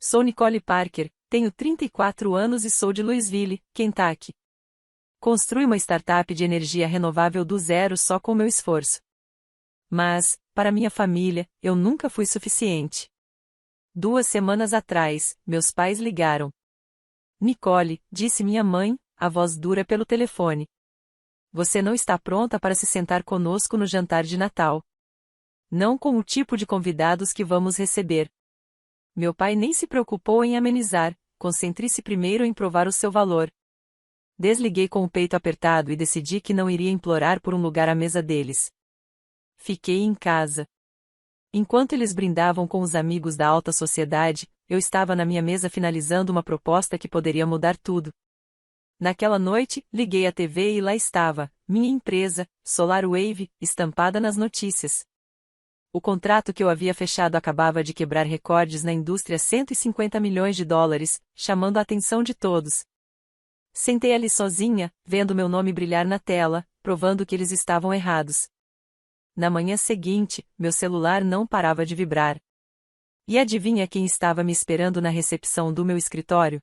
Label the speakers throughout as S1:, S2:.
S1: Sou Nicole Parker, tenho 34 anos e sou de Louisville, Kentucky. Construí uma startup de energia renovável do zero só com meu esforço. Mas, para minha família, eu nunca fui suficiente. 2 semanas atrás, meus pais ligaram. Nicole, disse minha mãe, a voz dura pelo telefone. Você não está pronta para se sentar conosco no jantar de Natal. Não com o tipo de convidados que vamos receber. Meu pai nem se preocupou em amenizar, concentre-se primeiro em provar o seu valor. Desliguei com o peito apertado e decidi que não iria implorar por um lugar à mesa deles. Fiquei em casa. Enquanto eles brindavam com os amigos da alta sociedade, eu estava na minha mesa finalizando uma proposta que poderia mudar tudo. Naquela noite, liguei a TV e lá estava, minha empresa, SolarWave, estampada nas notícias. O contrato que eu havia fechado acabava de quebrar recordes na indústria, $150 milhões, chamando a atenção de todos. Sentei ali sozinha, vendo meu nome brilhar na tela, provando que eles estavam errados. Na manhã seguinte, meu celular não parava de vibrar. E adivinha quem estava me esperando na recepção do meu escritório?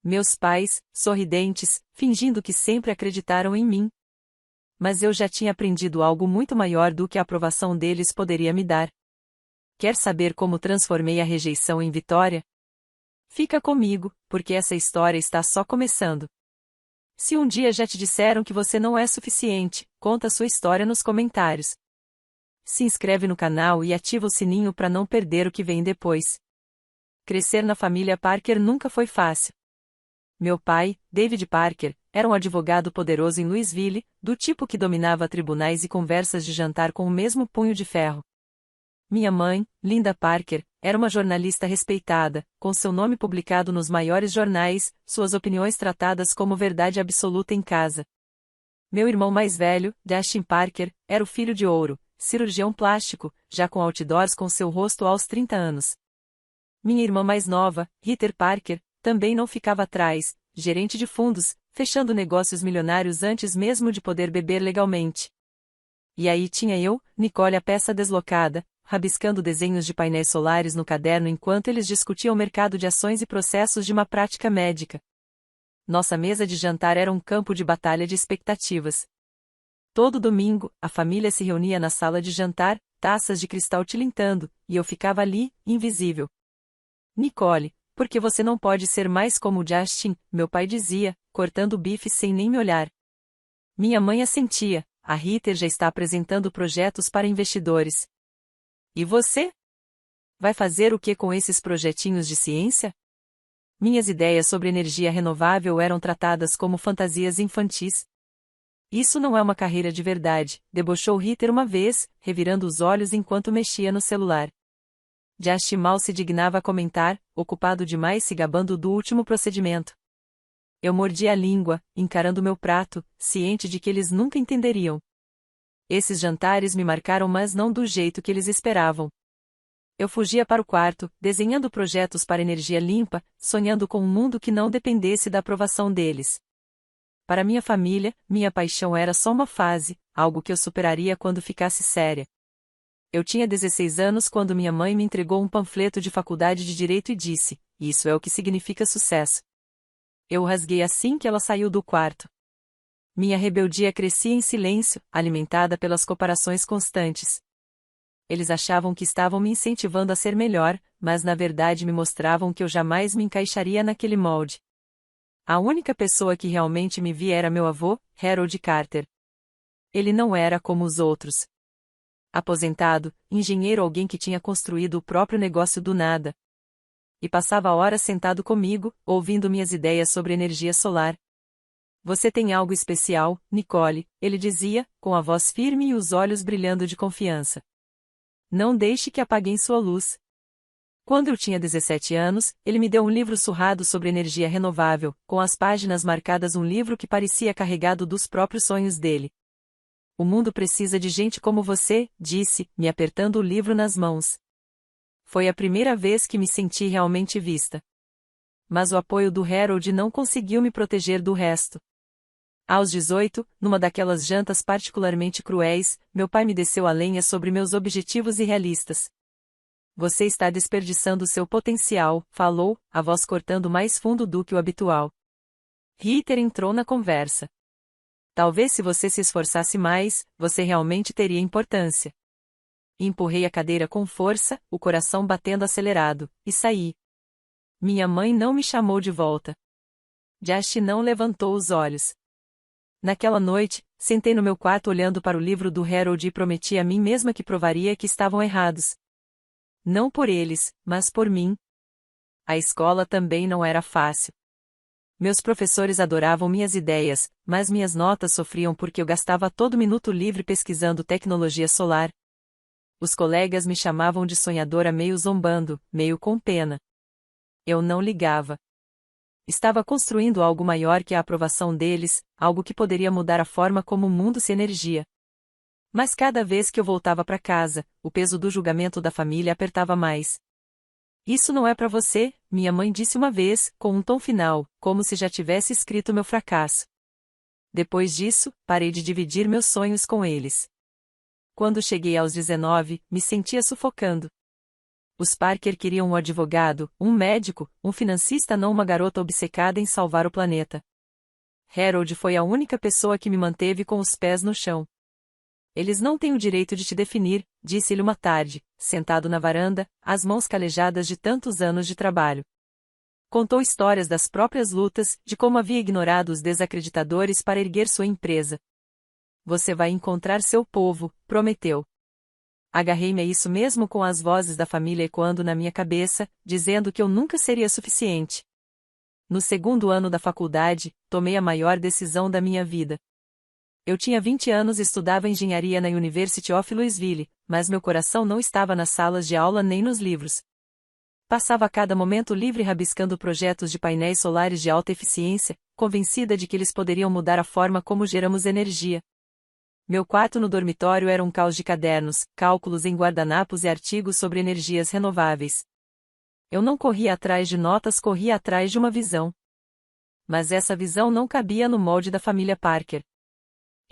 S1: Meus pais, sorridentes, fingindo que sempre acreditaram em mim. Mas eu já tinha aprendido algo muito maior do que a aprovação deles poderia me dar. Quer saber como transformei a rejeição em vitória? Fica comigo, porque essa história está só começando. Se um dia já te disseram que você não é suficiente, conta sua história nos comentários. Se inscreve no canal e ativa o sininho para não perder o que vem depois. Crescer na família Parker nunca foi fácil. Meu pai, David Parker, era um advogado poderoso em Louisville, do tipo que dominava tribunais e conversas de jantar com o mesmo punho de ferro. Minha mãe, Linda Parker, era uma jornalista respeitada, com seu nome publicado nos maiores jornais, suas opiniões tratadas como verdade absoluta em casa. Meu irmão mais velho, Justin Parker, era o filho de ouro, cirurgião plástico, já com outdoors com seu rosto aos 30 anos. Minha irmã mais nova, Heather Parker, também não ficava atrás, gerente de fundos, fechando negócios milionários antes mesmo de poder beber legalmente. E aí tinha eu, Nicole, a peça deslocada, rabiscando desenhos de painéis solares no caderno enquanto eles discutiam o mercado de ações e processos de uma prática médica. Nossa mesa de jantar era um campo de batalha de expectativas. Todo domingo, a família se reunia na sala de jantar, taças de cristal tilintando, e eu ficava ali, invisível. Nicole, por que você não pode ser mais como o Justin? Meu pai dizia, cortando o bife sem nem me olhar. Minha mãe assentia, a Heather já está apresentando projetos para investidores. E você? Vai fazer o que com esses projetinhos de ciência? Minhas ideias sobre energia renovável eram tratadas como fantasias infantis. Isso não é uma carreira de verdade, debochou Heather uma vez, revirando os olhos enquanto mexia no celular. Justin mal se dignava a comentar, ocupado demais se gabando do último procedimento. Eu mordi a língua, encarando meu prato, ciente de que eles nunca entenderiam. Esses jantares me marcaram, mas não do jeito que eles esperavam. Eu fugia para o quarto, desenhando projetos para energia limpa, sonhando com um mundo que não dependesse da aprovação deles. Para minha família, minha paixão era só uma fase, algo que eu superaria quando ficasse séria. Eu tinha 16 anos quando minha mãe me entregou um panfleto de faculdade de Direito e disse, isso é o que significa sucesso. Eu o rasguei assim que ela saiu do quarto. Minha rebeldia crescia em silêncio, alimentada pelas comparações constantes. Eles achavam que estavam me incentivando a ser melhor, mas na verdade me mostravam que eu jamais me encaixaria naquele molde. A única pessoa que realmente me via era meu avô, Harold Carter. Ele não era como os outros. Aposentado, engenheiro, alguém que tinha construído o próprio negócio do nada. E passava horas sentado comigo, ouvindo minhas ideias sobre energia solar. Você tem algo especial, Nicole, ele dizia, com a voz firme e os olhos brilhando de confiança. Não deixe que apaguem sua luz. Quando eu tinha 17 anos, ele me deu um livro surrado sobre energia renovável, com as páginas marcadas, um livro que parecia carregado dos próprios sonhos dele. O mundo precisa de gente como você, disse, me apertando o livro nas mãos. Foi a primeira vez que me senti realmente vista. Mas o apoio do Harold não conseguiu me proteger do resto. Aos 18, numa daquelas jantas particularmente cruéis, meu pai me desceu a lenha sobre meus objetivos irrealistas. Você está desperdiçando seu potencial, falou, a voz cortando mais fundo do que o habitual. Ritter entrou na conversa. Talvez se você se esforçasse mais, você realmente teria importância. Empurrei a cadeira com força, o coração batendo acelerado, e saí. Minha mãe não me chamou de volta. Josh não levantou os olhos. Naquela noite, sentei no meu quarto olhando para o livro do Harold e prometi a mim mesma que provaria que estavam errados. Não por eles, mas por mim. A escola também não era fácil. Meus professores adoravam minhas ideias, mas minhas notas sofriam porque eu gastava todo minuto livre pesquisando tecnologia solar. Os colegas me chamavam de sonhadora meio zombando, meio com pena. Eu não ligava. Estava construindo algo maior que a aprovação deles, algo que poderia mudar a forma como o mundo se energia. Mas cada vez que eu voltava para casa, o peso do julgamento da família apertava mais. Isso não é para você, minha mãe disse uma vez, com um tom final, como se já tivesse escrito meu fracasso. Depois disso, parei de dividir meus sonhos com eles. Quando cheguei aos 19, me sentia sufocando. Os Parker queriam um advogado, um médico, um financista, não uma garota obcecada em salvar o planeta. Harold foi a única pessoa que me manteve com os pés no chão. Eles não têm o direito de te definir, disse-lhe uma tarde, sentado na varanda, as mãos calejadas de tantos anos de trabalho. Contou histórias das próprias lutas, de como havia ignorado os desacreditadores para erguer sua empresa. Você vai encontrar seu povo, prometeu. Agarrei-me a isso mesmo com as vozes da família ecoando na minha cabeça, dizendo que eu nunca seria suficiente. No segundo ano da faculdade, tomei a maior decisão da minha vida. Eu tinha 20 anos e estudava engenharia na University of Louisville, mas meu coração não estava nas salas de aula nem nos livros. Passava cada momento livre rabiscando projetos de painéis solares de alta eficiência, convencida de que eles poderiam mudar a forma como geramos energia. Meu quarto no dormitório era um caos de cadernos, cálculos em guardanapos e artigos sobre energias renováveis. Eu não corria atrás de notas, corria atrás de uma visão. Mas essa visão não cabia no molde da família Parker.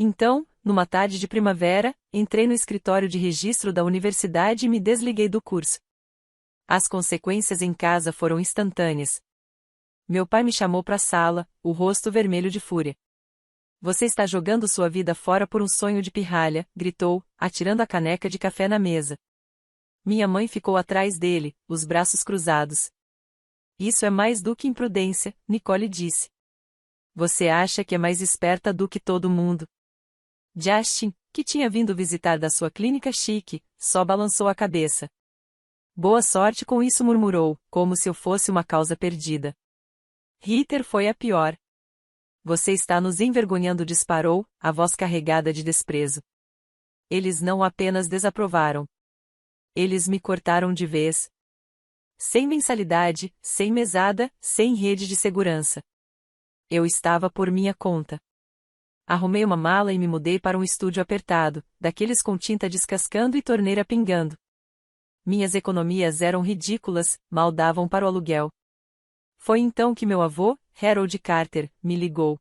S1: Então, numa tarde de primavera, entrei no escritório de registro da universidade e me desliguei do curso. As consequências em casa foram instantâneas. Meu pai me chamou para a sala, o rosto vermelho de fúria. Você está jogando sua vida fora por um sonho de pirralha, gritou, atirando a caneca de café na mesa. Minha mãe ficou atrás dele, os braços cruzados. Isso é mais do que imprudência, Nicole disse. Você acha que é mais esperta do que todo mundo. Justin, que tinha vindo visitar da sua clínica chique, só balançou a cabeça. Boa sorte com isso, murmurou, como se eu fosse uma causa perdida. Ritter foi a pior. Você está nos envergonhando, disparou, a voz carregada de desprezo. Eles não apenas desaprovaram. Eles me cortaram de vez. Sem mensalidade, sem mesada, sem rede de segurança. Eu estava por minha conta. Arrumei uma mala e me mudei para um estúdio apertado, daqueles com tinta descascando e torneira pingando. Minhas economias eram ridículas, mal davam para o aluguel. Foi então que meu avô, Harold Carter, me ligou.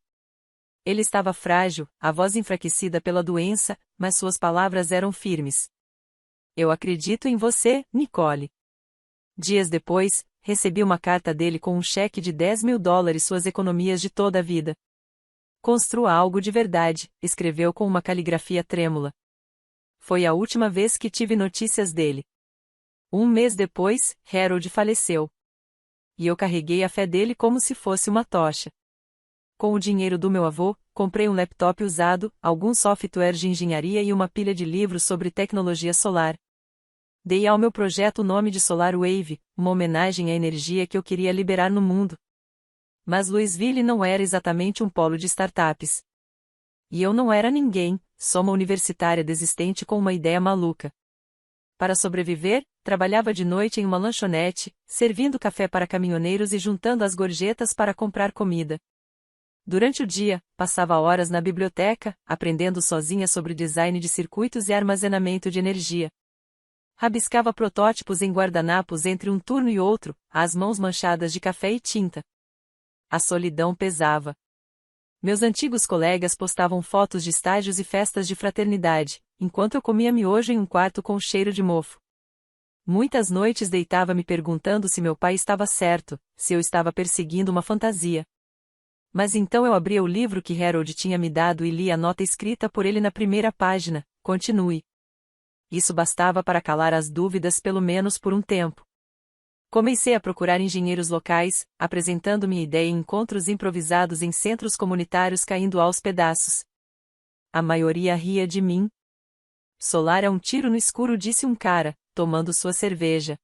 S1: Ele estava frágil, a voz enfraquecida pela doença, mas suas palavras eram firmes. Eu acredito em você, Nicole. Dias depois, recebi uma carta dele com um cheque de $10.000, suas economias de toda a vida. Construa algo de verdade, escreveu com uma caligrafia trêmula. Foi a última vez que tive notícias dele. Um mês depois, Harold faleceu. E eu carreguei a fé dele como se fosse uma tocha. Com o dinheiro do meu avô, comprei um laptop usado, alguns softwares de engenharia e uma pilha de livros sobre tecnologia solar. Dei ao meu projeto o nome de Solar Wave, uma homenagem à energia que eu queria liberar no mundo. Mas Louisville não era exatamente um polo de startups. E eu não era ninguém, só uma universitária desistente com uma ideia maluca. Para sobreviver, trabalhava de noite em uma lanchonete, servindo café para caminhoneiros e juntando as gorjetas para comprar comida. Durante o dia, passava horas na biblioteca, aprendendo sozinha sobre design de circuitos e armazenamento de energia. Rabiscava protótipos em guardanapos entre um turno e outro, as mãos manchadas de café e tinta. A solidão pesava. Meus antigos colegas postavam fotos de estágios e festas de fraternidade, enquanto eu comia miojo em um quarto com cheiro de mofo. Muitas noites deitava me perguntando se meu pai estava certo, se eu estava perseguindo uma fantasia. Mas então eu abria o livro que Harold tinha me dado e li a nota escrita por ele na primeira página: continue. Isso bastava para calar as dúvidas pelo menos por um tempo. Comecei a procurar engenheiros locais, apresentando minha ideia em encontros improvisados em centros comunitários caindo aos pedaços. A maioria ria de mim. Solar é um tiro no escuro, disse um cara, tomando sua cerveja.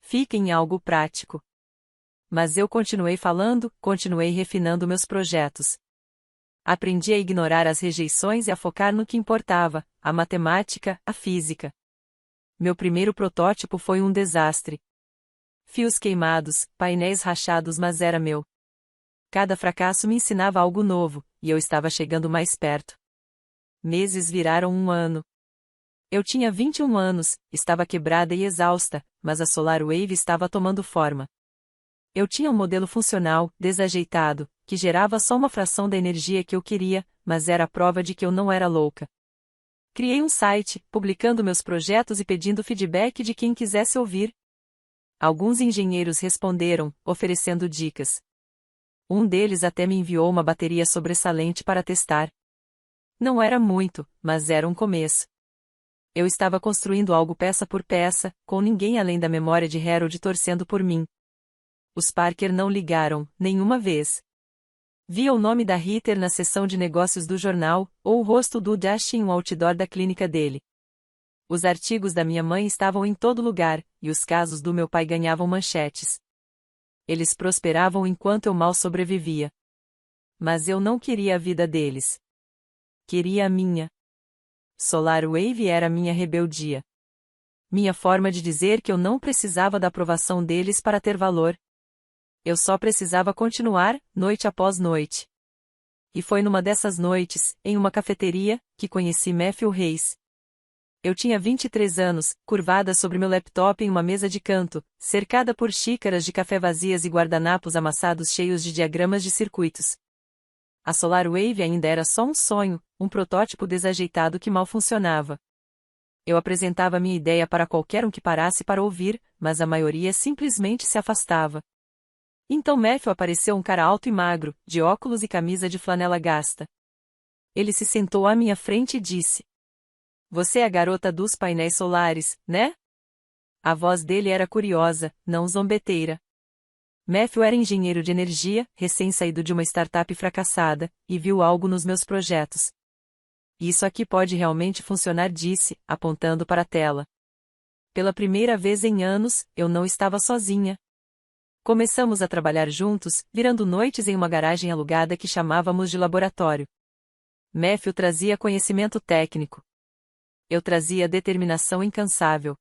S1: Fique em algo prático. Mas eu continuei falando, continuei refinando meus projetos. Aprendi a ignorar as rejeições e a focar no que importava: a matemática, a física. Meu primeiro protótipo foi um desastre. Fios queimados, painéis rachados, mas era meu. Cada fracasso me ensinava algo novo, e eu estava chegando mais perto. Meses viraram um ano. Eu tinha 21 anos, estava quebrada e exausta, mas a SolarWave estava tomando forma. Eu tinha um modelo funcional, desajeitado, que gerava só uma fração da energia que eu queria, mas era a prova de que eu não era louca. Criei um site, publicando meus projetos e pedindo feedback de quem quisesse ouvir. Alguns engenheiros responderam, oferecendo dicas. Um deles até me enviou uma bateria sobressalente para testar. Não era muito, mas era um começo. Eu estava construindo algo peça por peça, com ninguém além da memória de Harold torcendo por mim. Os Parker não ligaram, nenhuma vez. Via o nome da Ritter na seção de negócios do jornal, ou o rosto do Dash em um outdoor da clínica dele. Os artigos da minha mãe estavam em todo lugar, e os casos do meu pai ganhavam manchetes. Eles prosperavam enquanto eu mal sobrevivia. Mas eu não queria a vida deles. Queria a minha. SolarWave era minha rebeldia. Minha forma de dizer que eu não precisava da aprovação deles para ter valor. Eu só precisava continuar, noite após noite. E foi numa dessas noites, em uma cafeteria, que conheci Matthew Reis. Eu tinha 23 anos, curvada sobre meu laptop em uma mesa de canto, cercada por xícaras de café vazias e guardanapos amassados cheios de diagramas de circuitos. A SolarWave ainda era só um sonho, um protótipo desajeitado que mal funcionava. Eu apresentava minha ideia para qualquer um que parasse para ouvir, mas a maioria simplesmente se afastava. Então Matthew apareceu, um cara alto e magro, de óculos e camisa de flanela gasta. Ele se sentou à minha frente e disse: "Você é a garota dos painéis solares, né?" A voz dele era curiosa, não zombeteira. Matthew era engenheiro de energia, recém-saído de uma startup fracassada, e viu algo nos meus projetos. "Isso aqui pode realmente funcionar", disse, apontando para a tela. Pela primeira vez em anos, eu não estava sozinha. Começamos a trabalhar juntos, virando noites em uma garagem alugada que chamávamos de laboratório. Matthew trazia conhecimento técnico. Eu trazia determinação incansável.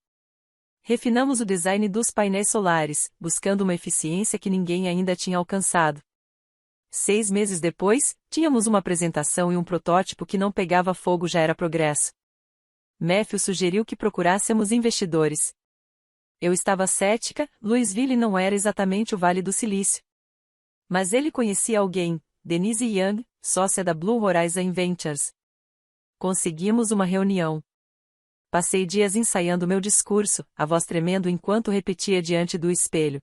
S1: Refinamos o design dos painéis solares, buscando uma eficiência que ninguém ainda tinha alcançado. 6 meses depois, tínhamos uma apresentação e um protótipo que não pegava fogo, já era progresso. Matthew sugeriu que procurássemos investidores. Eu estava cética, Louisville não era exatamente o Vale do Silício. Mas ele conhecia alguém, Denise Young, sócia da Blue Horizon Ventures. Conseguimos uma reunião. Passei dias ensaiando meu discurso, a voz tremendo enquanto repetia diante do espelho.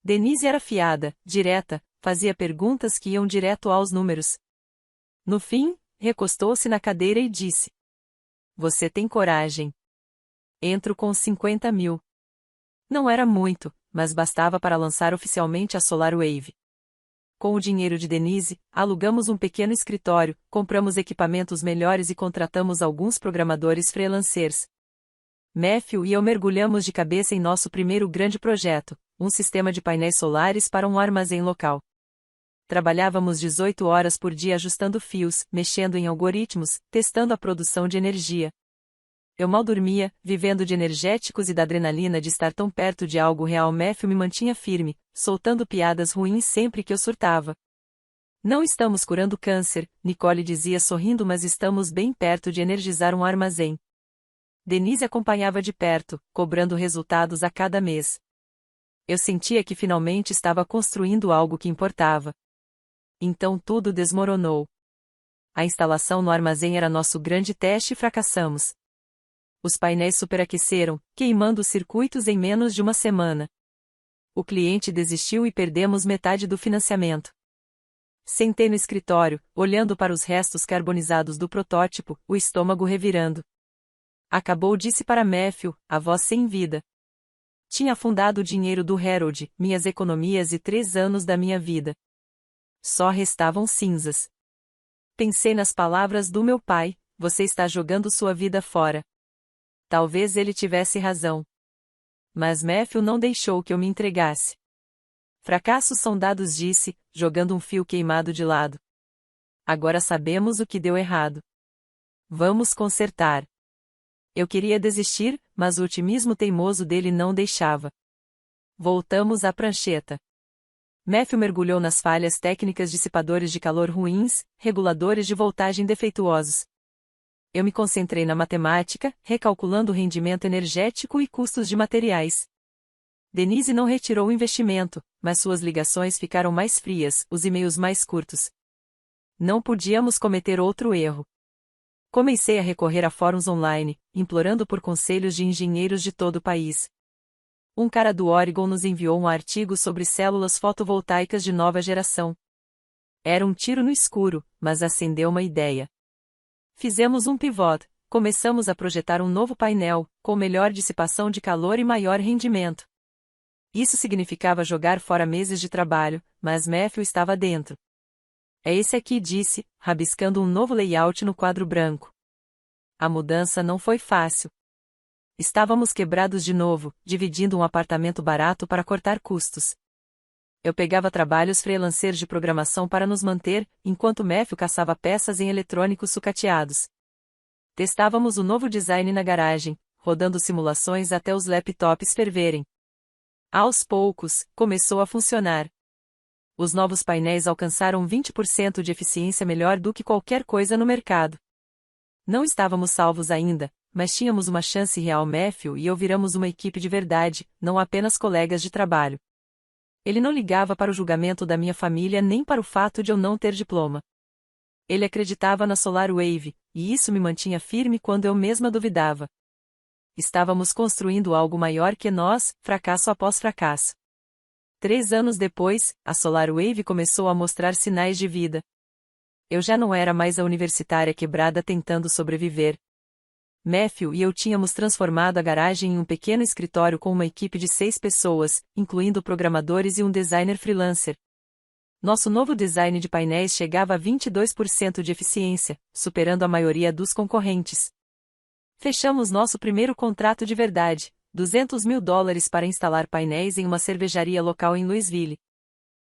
S1: Denise era afiada, direta, fazia perguntas que iam direto aos números. No fim, recostou-se na cadeira e disse: "Você tem coragem. Entro com 50 mil. Não era muito, mas bastava para lançar oficialmente a SolarWave. Com o dinheiro de Denise, alugamos um pequeno escritório, compramos equipamentos melhores e contratamos alguns programadores freelancers. Matthew e eu mergulhamos de cabeça em nosso primeiro grande projeto, um sistema de painéis solares para um armazém local. Trabalhávamos 18 horas por dia ajustando fios, mexendo em algoritmos, testando a produção de energia. Eu mal dormia, vivendo de energéticos e da adrenalina de estar tão perto de algo real. Matthew me mantinha firme, soltando piadas ruins sempre que eu surtava. "Não estamos curando câncer", Nicole dizia sorrindo, "mas estamos bem perto de energizar um armazém." Denise acompanhava de perto, cobrando resultados a cada mês. Eu sentia que finalmente estava construindo algo que importava. Então tudo desmoronou. A instalação no armazém era nosso grande teste e fracassamos. Os painéis superaqueceram, queimando os circuitos em menos de uma semana. O cliente desistiu e perdemos metade do financiamento. Sentei no escritório, olhando para os restos carbonizados do protótipo, o estômago revirando. Acabou, disse para Matthew, a voz sem vida. Tinha afundado o dinheiro do Harold, minhas economias e 3 anos da minha vida. Só restavam cinzas. Pensei nas palavras do meu pai: você está jogando sua vida fora. Talvez ele tivesse razão. Mas Matthew não deixou que eu me entregasse. Fracassos são dados, disse, jogando um fio queimado de lado. Agora sabemos o que deu errado. Vamos consertar. Eu queria desistir, mas o otimismo teimoso dele não deixava. Voltamos à prancheta. Matthew mergulhou nas falhas técnicas, dissipadores de calor ruins, reguladores de voltagem defeituosos. Eu me concentrei na matemática, recalculando o rendimento energético e custos de materiais. Denise não retirou o investimento, mas suas ligações ficaram mais frias, os e-mails mais curtos. Não podíamos cometer outro erro. Comecei a recorrer a fóruns online, implorando por conselhos de engenheiros de todo o país. Um cara do Oregon nos enviou um artigo sobre células fotovoltaicas de nova geração. Era um tiro no escuro, mas acendeu uma ideia. Fizemos um pivot, começamos a projetar um novo painel, com melhor dissipação de calor e maior rendimento. Isso significava jogar fora meses de trabalho, mas Matthew estava dentro. É esse aqui, disse, rabiscando um novo layout no quadro branco. A mudança não foi fácil. Estávamos quebrados de novo, dividindo um apartamento barato para cortar custos. Eu pegava trabalhos freelancers de programação para nos manter, enquanto Matthew caçava peças em eletrônicos sucateados. Testávamos o novo design na garagem, rodando simulações até os laptops ferverem. Aos poucos, começou a funcionar. Os novos painéis alcançaram 20% de eficiência, melhor do que qualquer coisa no mercado. Não estávamos salvos ainda, mas tínhamos uma chance real. Matthew e eu viramos uma equipe de verdade, não apenas colegas de trabalho. Ele não ligava para o julgamento da minha família nem para o fato de eu não ter diploma. Ele acreditava na SolarWave, e isso me mantinha firme quando eu mesma duvidava. Estávamos construindo algo maior que nós, fracasso após fracasso. 3 anos depois, a SolarWave começou a mostrar sinais de vida. Eu já não era mais a universitária quebrada tentando sobreviver. Matthew e eu tínhamos transformado a garagem em um pequeno escritório com uma equipe de 6 pessoas, incluindo programadores e um designer freelancer. Nosso novo design de painéis chegava a 22% de eficiência, superando a maioria dos concorrentes. Fechamos nosso primeiro contrato de verdade, $200 mil para instalar painéis em uma cervejaria local em Louisville.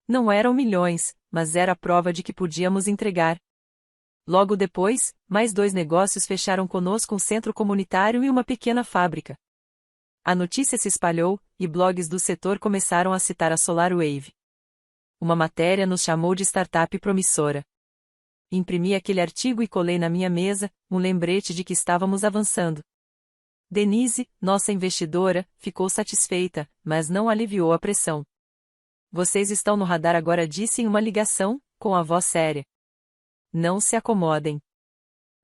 S1: Não eram milhões, mas era a prova de que podíamos entregar. Logo depois, mais 2 negócios fecharam conosco, um centro comunitário e uma pequena fábrica. A notícia se espalhou, e blogs do setor começaram a citar a SolarWave. Uma matéria nos chamou de startup promissora. Imprimi aquele artigo e colei na minha mesa, um lembrete de que estávamos avançando. Denise, nossa investidora, ficou satisfeita, mas não aliviou a pressão. Vocês estão no radar agora, disse em uma ligação, com a voz séria. Não se acomodem.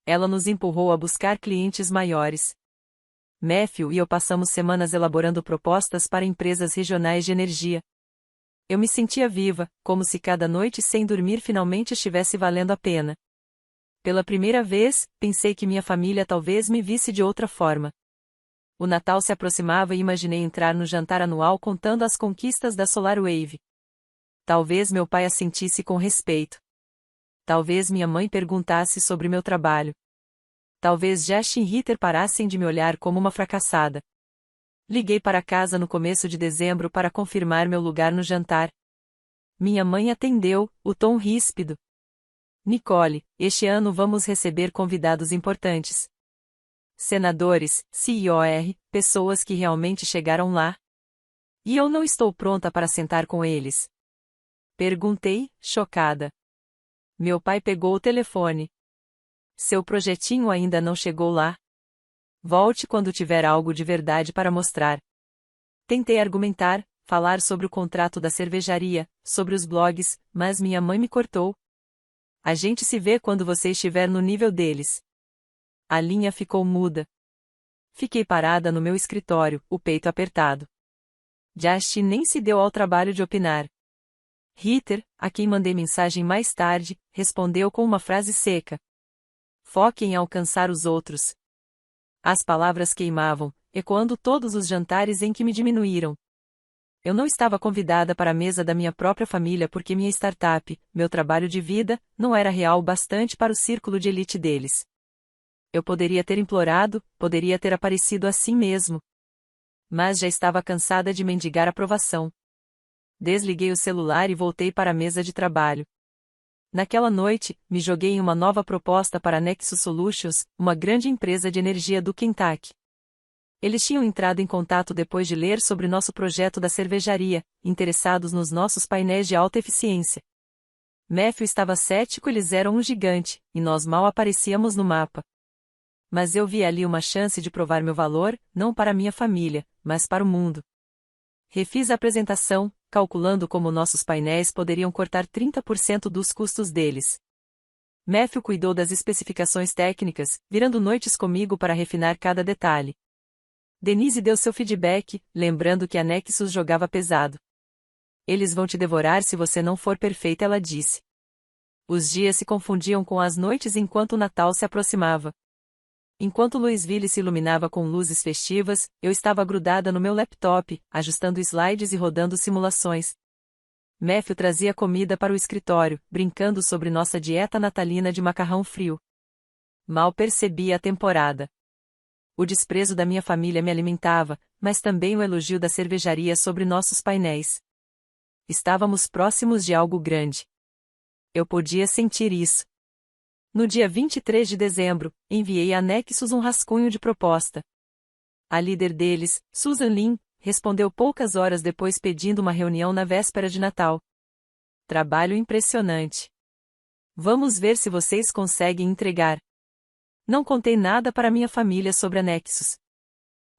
S1: Ela nos empurrou a buscar clientes maiores. Matthew e eu passamos semanas elaborando propostas para empresas regionais de energia. Eu me sentia viva, como se cada noite sem dormir finalmente estivesse valendo a pena. Pela primeira vez, pensei que minha família talvez me visse de outra forma. O Natal se aproximava e imaginei entrar no jantar anual contando as conquistas da SolarWave. Talvez meu pai a sentisse com respeito. Talvez minha mãe perguntasse sobre meu trabalho. Talvez Josh e Ritter parassem de me olhar como uma fracassada. Liguei para casa no começo de dezembro para confirmar meu lugar no jantar. Minha mãe atendeu, o tom ríspido. Nicole, este ano vamos receber convidados importantes. Senadores, CEOR, pessoas que realmente chegaram lá. E eu não estou pronta para sentar com eles. Perguntei, chocada. Meu pai pegou o telefone. Seu projetinho ainda não chegou lá. Volte quando tiver algo de verdade para mostrar. Tentei argumentar, falar sobre o contrato da cervejaria, sobre os blogs, mas minha mãe me cortou. A gente se vê quando você estiver no nível deles. A linha ficou muda. Fiquei parada no meu escritório, o peito apertado. Josh nem se deu ao trabalho de opinar. Ritter, a quem mandei mensagem mais tarde, respondeu com uma frase seca. Foque em alcançar os outros. As palavras queimavam, ecoando todos os jantares em que me diminuíram. Eu não estava convidada para a mesa da minha própria família porque minha startup, meu trabalho de vida, não era real o bastante para o círculo de elite deles. Eu poderia ter implorado, poderia ter aparecido assim mesmo. Mas já estava cansada de mendigar aprovação. Desliguei o celular e voltei para a mesa de trabalho. Naquela noite, me joguei em uma nova proposta para a Nexus Solutions, uma grande empresa de energia do Kentucky. Eles tinham entrado em contato depois de ler sobre nosso projeto da cervejaria, interessados nos nossos painéis de alta eficiência. Matthew estava cético, eles eram um gigante, e nós mal aparecíamos no mapa. Mas eu vi ali uma chance de provar meu valor, não para minha família, mas para o mundo. Refiz a apresentação, calculando como nossos painéis poderiam cortar 30% dos custos deles. Matthew cuidou das especificações técnicas, virando noites comigo para refinar cada detalhe. Denise deu seu feedback, lembrando que a Nexus jogava pesado. Eles vão te devorar se você não for perfeita, ela disse. Os dias se confundiam com as noites enquanto o Natal se aproximava. Enquanto Louisville se iluminava com luzes festivas, eu estava grudada no meu laptop, ajustando slides e rodando simulações. Matthew trazia comida para o escritório, brincando sobre nossa dieta natalina de macarrão frio. Mal percebi a temporada. O desprezo da minha família me alimentava, mas também o elogio da cervejaria sobre nossos painéis. Estávamos próximos de algo grande. Eu podia sentir isso. No dia 23 de dezembro, enviei a Nexus um rascunho de proposta. A líder deles, Susan Lin, respondeu poucas horas depois pedindo uma reunião na véspera de Natal. Trabalho impressionante. Vamos ver se vocês conseguem entregar. Não contei nada para minha família sobre a Nexus.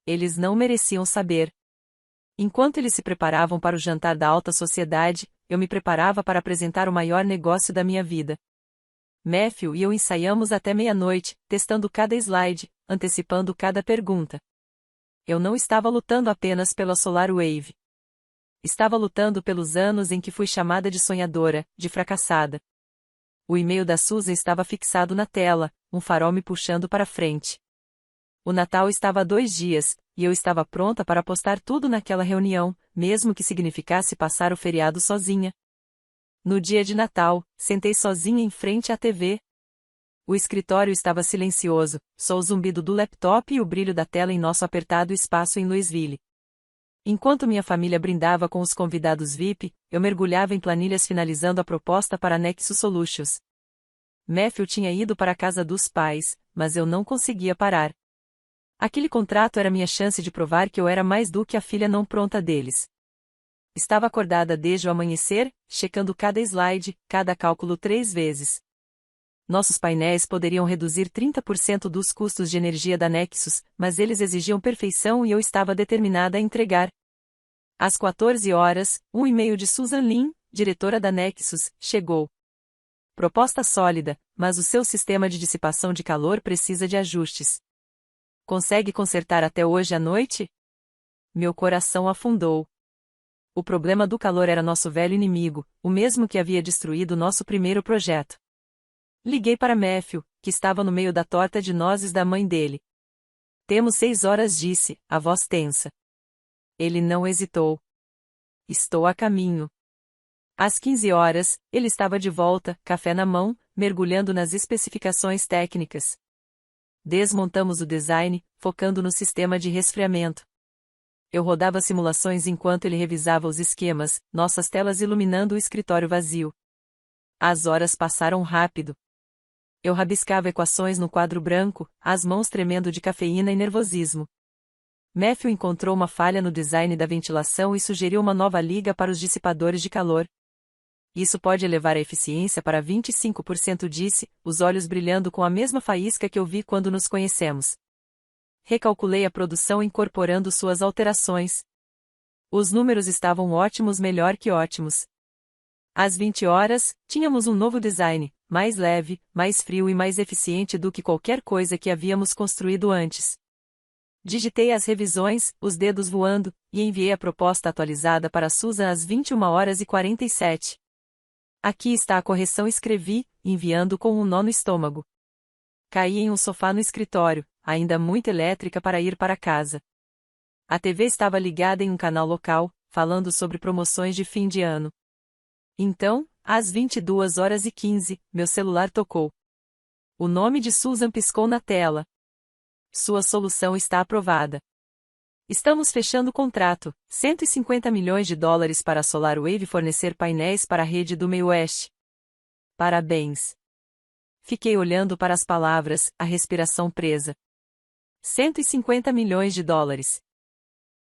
S1: Eles não mereciam saber. Enquanto eles se preparavam para o jantar da alta sociedade, eu me preparava para apresentar o maior negócio da minha vida. Matthew e eu ensaiamos até meia-noite, testando cada slide, antecipando cada pergunta. Eu não estava lutando apenas pela SolarWave. Estava lutando pelos anos em que fui chamada de sonhadora, de fracassada. O e-mail da Susan estava fixado na tela, um farol me puxando para frente. O Natal estava há 2 dias, e eu estava pronta para postar tudo naquela reunião, mesmo que significasse passar o feriado sozinha. No dia de Natal, sentei sozinha em frente à TV. O escritório estava silencioso, só o zumbido do laptop e o brilho da tela em nosso apertado espaço em Louisville. Enquanto minha família brindava com os convidados VIP, eu mergulhava em planilhas finalizando a proposta para a Nexus Solutions. Matthew tinha ido para a casa dos pais, mas eu não conseguia parar. Aquele contrato era minha chance de provar que eu era mais do que a filha não pronta deles. Estava acordada desde o amanhecer, checando cada slide, cada cálculo 3 vezes. Nossos painéis poderiam reduzir 30% dos custos de energia da Nexus, mas eles exigiam perfeição e eu estava determinada a entregar. Às 14 horas, um e-mail de Susan Lin, diretora da Nexus, chegou. Proposta sólida, mas o seu sistema de dissipação de calor precisa de ajustes. Consegue consertar até hoje à noite? Meu coração afundou. O problema do calor era nosso velho inimigo, o mesmo que havia destruído nosso primeiro projeto. Liguei para Matthew, que estava no meio da torta de nozes da mãe dele. Temos 6 horas, disse, a voz tensa. Ele não hesitou. Estou a caminho. Às 15 horas, ele estava de volta, café na mão, mergulhando nas especificações técnicas. Desmontamos o design, focando no sistema de resfriamento. Eu rodava simulações enquanto ele revisava os esquemas, nossas telas iluminando o escritório vazio. As horas passaram rápido. Eu rabiscava equações no quadro branco, as mãos tremendo de cafeína e nervosismo. Matthew encontrou uma falha no design da ventilação e sugeriu uma nova liga para os dissipadores de calor. Isso pode elevar a eficiência para 25%, disse, os olhos brilhando com a mesma faísca que eu vi quando nos conhecemos. Recalculei a produção incorporando suas alterações. Os números estavam ótimos, melhor que ótimos. Às 20 horas, tínhamos um novo design, mais leve, mais frio e mais eficiente do que qualquer coisa que havíamos construído antes. Digitei as revisões, os dedos voando, e enviei a proposta atualizada para Susan às 21h47. Aqui está a correção, escrevi, enviando com um nó no estômago. Caí em um sofá no escritório, ainda muito elétrica para ir para casa. A TV estava ligada em um canal local, falando sobre promoções de fim de ano. Então, às 22h15, meu celular tocou. O nome de Susan piscou na tela. Sua solução está aprovada. Estamos fechando o contrato, $150 milhões para a SolarWave fornecer painéis para a rede do meio-oeste. Parabéns. Fiquei olhando para as palavras, a respiração presa. $150 milhões.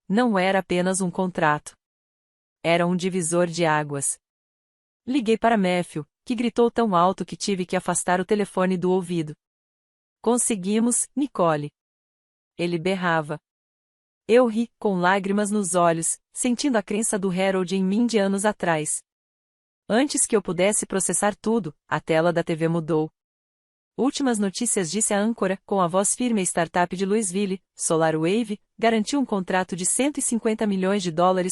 S1: Não era apenas um contrato. Era um divisor de águas. Liguei para Matthew, que gritou tão alto que tive que afastar o telefone do ouvido. Conseguimos, Nicole. Ele berrava. Eu ri, com lágrimas nos olhos, sentindo a crença do Harold em mim de anos atrás. Antes que eu pudesse processar tudo, a tela da TV mudou. Últimas notícias, disse a âncora, com a voz firme. A startup de Louisville, SolarWave, garantiu um contrato de $150 milhões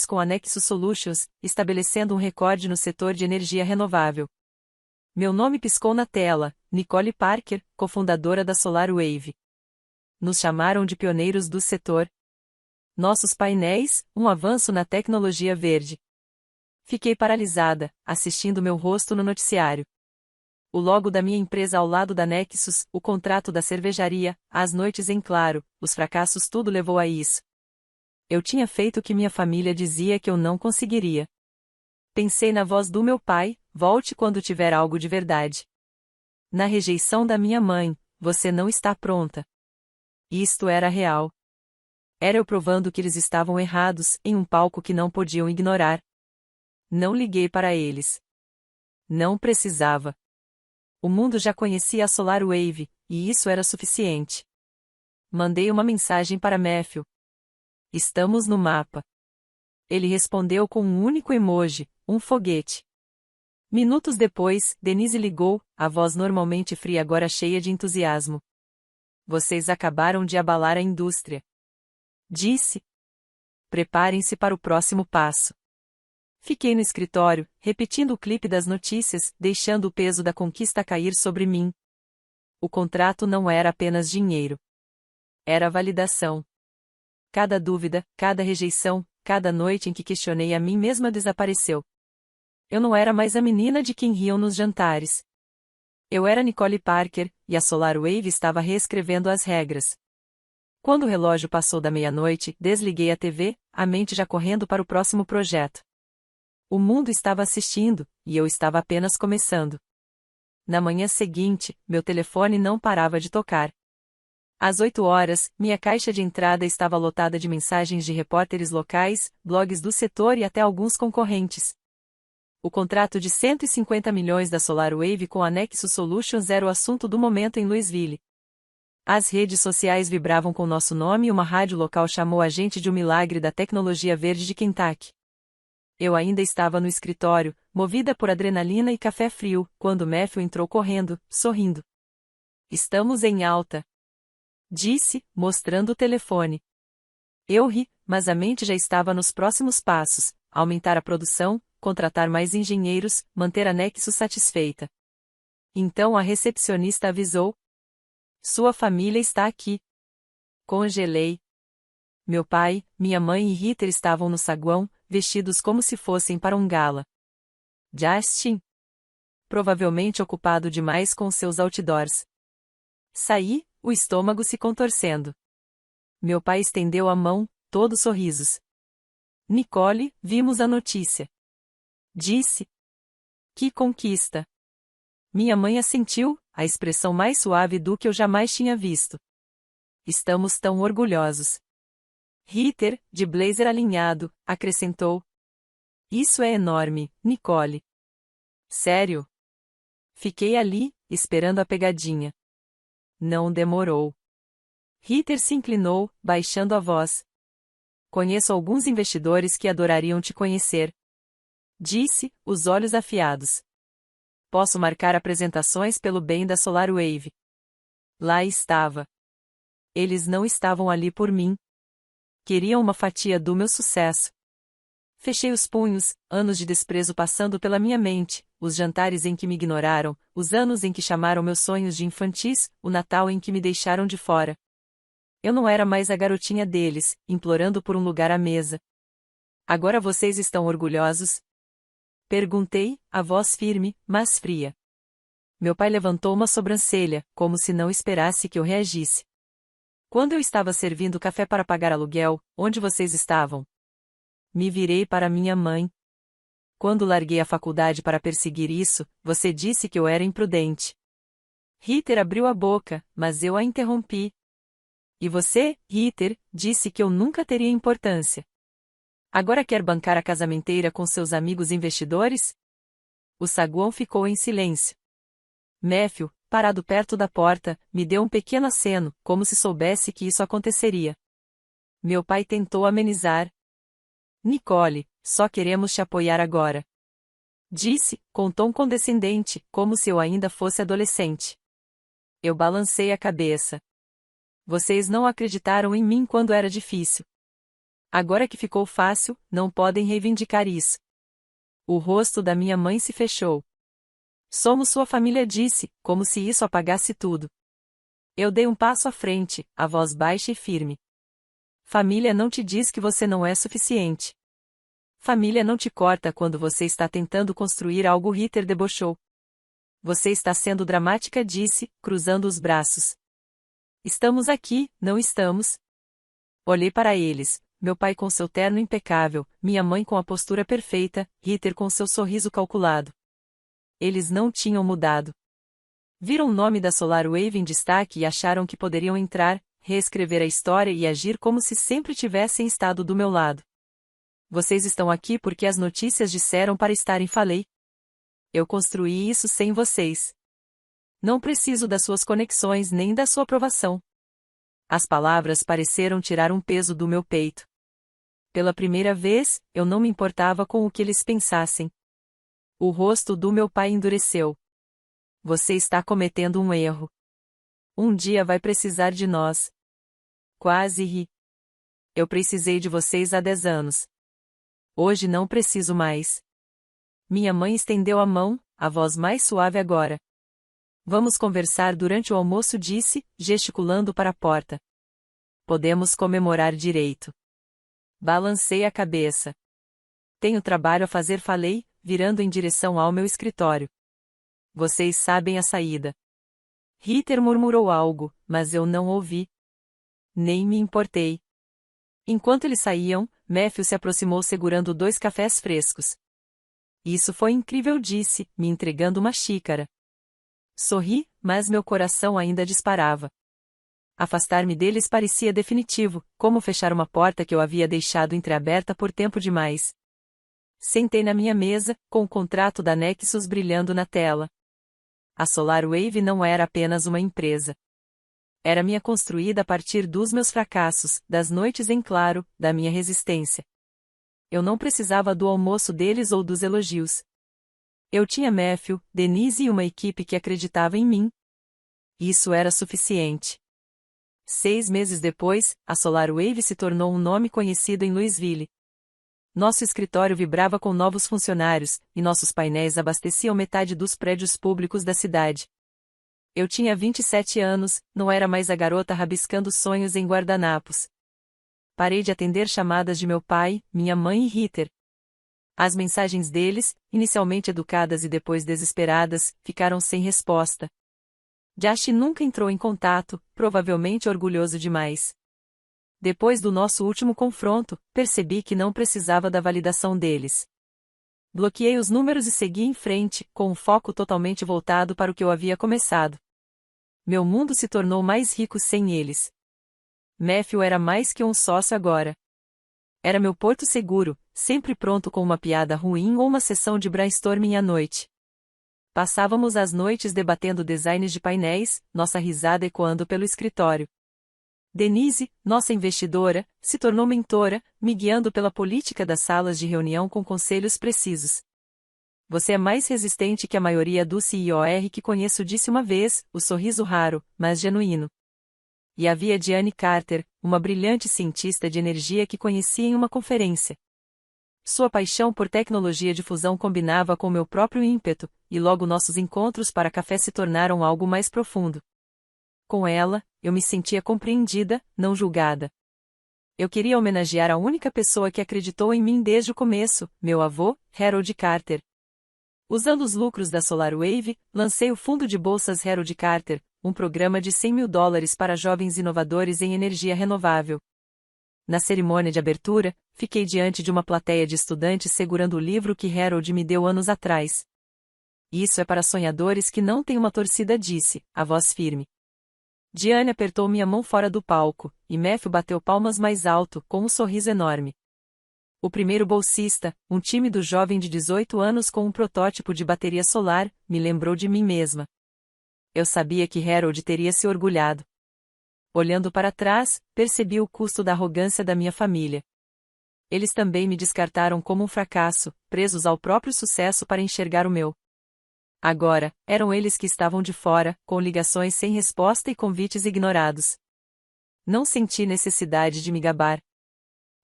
S1: com a Nexus Solutions, estabelecendo um recorde no setor de energia renovável. Meu nome piscou na tela, Nicole Parker, cofundadora da SolarWave. Nos chamaram de pioneiros do setor. Nossos painéis, um avanço na tecnologia verde. Fiquei paralisada, assistindo meu rosto no noticiário. O logo da minha empresa ao lado da Nexus, o contrato da cervejaria, as noites em claro, os fracassos, tudo levou a isso. Eu tinha feito o que minha família dizia que eu não conseguiria. Pensei na voz do meu pai, volte quando tiver algo de verdade. Na rejeição da minha mãe, você não está pronta. Isto era real. Era eu provando que eles estavam errados, em um palco que não podiam ignorar. Não liguei para eles. Não precisava. O mundo já conhecia a SolarWave, e isso era suficiente. Mandei uma mensagem para Matthew. Estamos no mapa. Ele respondeu com um único emoji, um foguete. Minutos depois, Denise ligou, a voz normalmente fria agora cheia de entusiasmo. Vocês acabaram de abalar a indústria. Disse. Preparem-se para o próximo passo. Fiquei no escritório, repetindo o clipe das notícias, deixando o peso da conquista cair sobre mim. O contrato não era apenas dinheiro. Era validação. Cada dúvida, cada rejeição, cada noite em que questionei a mim mesma desapareceu. Eu não era mais a menina de quem riam nos jantares. Eu era Nicole Parker, e a SolarWave estava reescrevendo as regras. Quando o relógio passou da meia-noite, desliguei a TV, a mente já correndo para o próximo projeto. O mundo estava assistindo, e eu estava apenas começando. Na manhã seguinte, meu telefone não parava de tocar. Às 8h, minha caixa de entrada estava lotada de mensagens de repórteres locais, blogs do setor e até alguns concorrentes. O contrato de $150 milhões da SolarWave com a Nexus Solutions era o assunto do momento em Louisville. As redes sociais vibravam com nosso nome e uma rádio local chamou a gente de um milagre da tecnologia verde de Kentucky. Eu ainda estava no escritório, movida por adrenalina e café frio, quando Matthew entrou correndo, sorrindo. Estamos em alta. Disse, mostrando o telefone. Eu ri, mas a mente já estava nos próximos passos: aumentar a produção, contratar mais engenheiros, manter a Nexus satisfeita. Então a recepcionista avisou. Sua família está aqui. Congelei. Meu pai, minha mãe e Rita estavam no saguão, vestidos como se fossem para um gala. Justin? Provavelmente ocupado demais com seus outdoors. Saí, o estômago se contorcendo. Meu pai estendeu a mão, todo sorrisos. Nicole, vimos a notícia. Disse. Que conquista! Minha mãe assentiu, a expressão mais suave do que eu jamais tinha visto. Estamos tão orgulhosos. Ritter, de blazer alinhado, acrescentou. Isso é enorme, Nicole. Sério? Fiquei ali, esperando a pegadinha. Não demorou. Ritter se inclinou, baixando a voz. Conheço alguns investidores que adorariam te conhecer. Disse, os olhos afiados. Posso marcar apresentações pelo bem da SolarWave. Lá estava. Eles não estavam ali por mim. Queriam uma fatia do meu sucesso. Fechei os punhos, anos de desprezo passando pela minha mente, os jantares em que me ignoraram, os anos em que chamaram meus sonhos de infantis, o Natal em que me deixaram de fora. Eu não era mais a garotinha deles, implorando por um lugar à mesa. Agora vocês estão orgulhosos? Perguntei, a voz firme, mas fria. Meu pai levantou uma sobrancelha, como se não esperasse que eu reagisse. Quando eu estava servindo café para pagar aluguel, onde vocês estavam? Me virei para minha mãe. Quando larguei a faculdade para perseguir isso, você disse que eu era imprudente. Ritter abriu a boca, mas eu a interrompi. E você, Ritter, disse que eu nunca teria importância. Agora quer bancar a casamenteira com seus amigos investidores? O saguão ficou em silêncio. Matthew, parado perto da porta, me deu um pequeno aceno, como se soubesse que isso aconteceria. Meu pai tentou amenizar. Nicole, só queremos te apoiar agora. Disse, com tom condescendente, como se eu ainda fosse adolescente. Eu balancei a cabeça. Vocês não acreditaram em mim quando era difícil. Agora que ficou fácil, não podem reivindicar isso. O rosto da minha mãe se fechou. Somos sua família, disse, como se isso apagasse tudo. Eu dei um passo à frente, a voz baixa e firme. Família não te diz que você não é suficiente. Família não te corta quando você está tentando construir algo, Ritter debochou. Você está sendo dramática, disse, cruzando os braços. Estamos aqui, não estamos? Olhei para eles, meu pai com seu terno impecável, minha mãe com a postura perfeita, Ritter com seu sorriso calculado. Eles não tinham mudado. Viram o nome da Solar Wave em destaque e acharam que poderiam entrar, reescrever a história e agir como se sempre tivessem estado do meu lado. Vocês estão aqui porque as notícias disseram para estarem, falei. Eu construí isso sem vocês. Não preciso das suas conexões nem da sua aprovação. As palavras pareceram tirar um peso do meu peito. Pela primeira vez, eu não me importava com o que eles pensassem. O rosto do meu pai endureceu. Você está cometendo um erro. Um dia vai precisar de nós. Quase ri. Eu precisei de vocês há 10 anos. Hoje não preciso mais. Minha mãe estendeu a mão, a voz mais suave agora. Vamos conversar durante o almoço, disse, gesticulando para a porta. Podemos comemorar direito. Balancei a cabeça. Tenho trabalho a fazer, falei, virando em direção ao meu escritório. Vocês sabem a saída. Ritter murmurou algo, mas eu não ouvi. Nem me importei. Enquanto eles saíam, Matthew se aproximou segurando 2 cafés frescos. Isso foi incrível, disse, me entregando uma xícara. Sorri, mas meu coração ainda disparava. Afastar-me deles parecia definitivo, como fechar uma porta que eu havia deixado entreaberta por tempo demais. Sentei na minha mesa, com o contrato da Nexus brilhando na tela. A Solar Wave não era apenas uma empresa. Era minha construída a partir dos meus fracassos, das noites em claro, da minha resistência. Eu não precisava do almoço deles ou dos elogios. Eu tinha Matthew, Denise e uma equipe que acreditava em mim. Isso era suficiente. 6 meses depois, a Solar Wave se tornou um nome conhecido em Louisville. Nosso escritório vibrava com novos funcionários, e nossos painéis abasteciam metade dos prédios públicos da cidade. Eu tinha 27 anos, não era mais a garota rabiscando sonhos em guardanapos. Parei de atender chamadas de meu pai, minha mãe e Ritter. As mensagens deles, inicialmente educadas e depois desesperadas, ficaram sem resposta. Josh nunca entrou em contato, provavelmente orgulhoso demais. Depois do nosso último confronto, percebi que não precisava da validação deles. Bloqueei os números e segui em frente, com um foco totalmente voltado para o que eu havia começado. Meu mundo se tornou mais rico sem eles. Matthew era mais que um sócio agora. Era meu porto seguro, sempre pronto com uma piada ruim ou uma sessão de brainstorming à noite. Passávamos as noites debatendo designs de painéis, nossa risada ecoando pelo escritório. Denise, nossa investidora, se tornou mentora, me guiando pela política das salas de reunião com conselhos precisos. Você é mais resistente que a maioria do CIOR que conheço, disse uma vez, o sorriso raro, mas genuíno. E havia Diane Carter, uma brilhante cientista de energia que conheci em uma conferência. Sua paixão por tecnologia de fusão combinava com meu próprio ímpeto, e logo nossos encontros para café se tornaram algo mais profundo. Com ela, eu me sentia compreendida, não julgada. Eu queria homenagear a única pessoa que acreditou em mim desde o começo, meu avô, Harold Carter. Usando os lucros da SolarWave, lancei o Fundo de Bolsas Harold Carter, um programa de $100 mil para jovens inovadores em energia renovável. Na cerimônia de abertura, fiquei diante de uma plateia de estudantes segurando o livro que Harold me deu anos atrás. Isso é para sonhadores que não têm uma torcida, disse, a voz firme. Diane apertou minha mão fora do palco, e Matthew bateu palmas mais alto, com um sorriso enorme. O primeiro bolsista, um tímido jovem de 18 anos com um protótipo de bateria solar, me lembrou de mim mesma. Eu sabia que Harold teria se orgulhado. Olhando para trás, percebi o custo da arrogância da minha família. Eles também me descartaram como um fracasso, presos ao próprio sucesso para enxergar o meu. Agora, eram eles que estavam de fora, com ligações sem resposta e convites ignorados. Não senti necessidade de me gabar.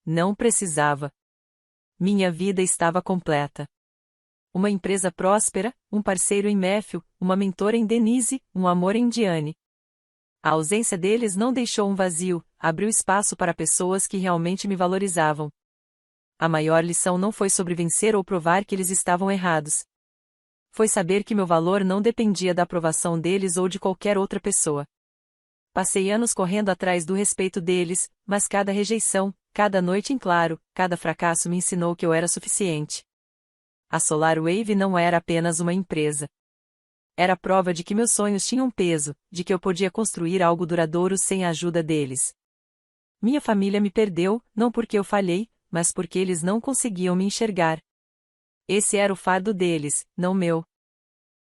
S1: Não precisava. Minha vida estava completa. Uma empresa próspera, um parceiro em Matthew, uma mentora em Denise, um amor em Diane. A ausência deles não deixou um vazio, abriu espaço para pessoas que realmente me valorizavam. A maior lição não foi sobre vencer ou provar que eles estavam errados. Foi saber que meu valor não dependia da aprovação deles ou de qualquer outra pessoa. Passei anos correndo atrás do respeito deles, mas cada rejeição, cada noite em claro, cada fracasso me ensinou que eu era suficiente. A SolarWave não era apenas uma empresa. Era prova de que meus sonhos tinham peso, de que eu podia construir algo duradouro sem a ajuda deles. Minha família me perdeu, não porque eu falhei, mas porque eles não conseguiam me enxergar. Esse era o fardo deles, não meu.